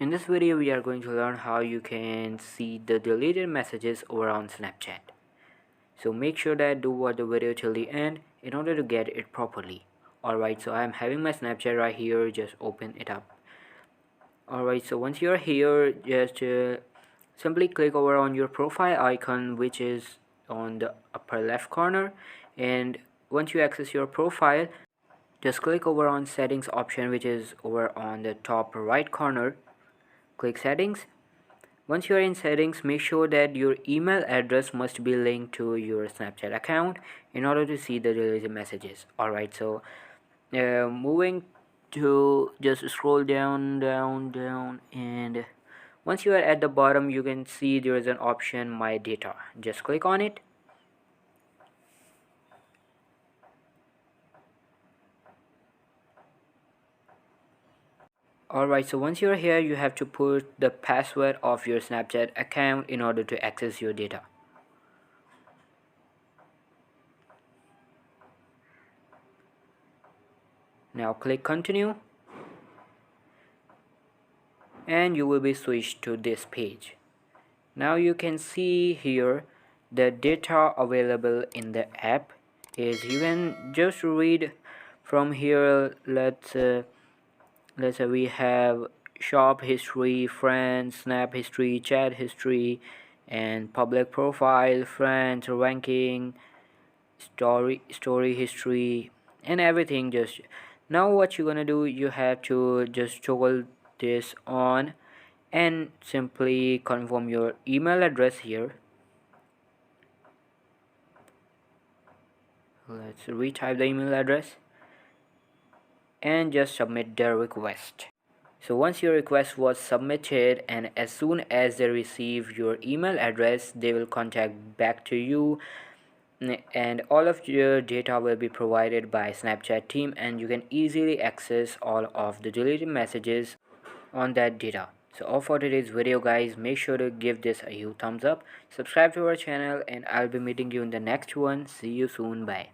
In this video, we are going to learn how you can see the deleted messages over on Snapchat. So make sure that do watch the video till the end in order to get it properly. Alright, so I'm having my Snapchat right here, just open it up. Alright, so once you're here, just simply click over on your profile icon, which is on the upper left corner, and once you access your profile, just click over on settings option, which is over on the top right corner. Click settings. Once you are in settings, make sure that your email address must be linked to your Snapchat account in order to see the deleted messages. Alright, so moving to, just scroll down, and once you are at the bottom, you can see there is an option my data. Just click on it. Alright, so once you're here, you have to put the password of your Snapchat account in order to access your data. Now click continue, and you will be switched to this page. Now you can see here the data available in the app is, you can just read from here. Let's say we have shop history, friends, snap history, chat history, and public profile, friends, ranking, story history, and everything. Just now what you're gonna do, you have to just toggle this on and simply confirm your email address here. Let's retype the email address and just submit the request. So once your request was submitted, and as soon as they receive your email address, they will contact back to you, and all of your data will be provided by Snapchat team, and you can easily access all of the deleted messages on that data. So all for today's video, guys. Make sure to give this a huge thumbs up, subscribe to our channel, and I'll be meeting you in the next one. See you soon. Bye.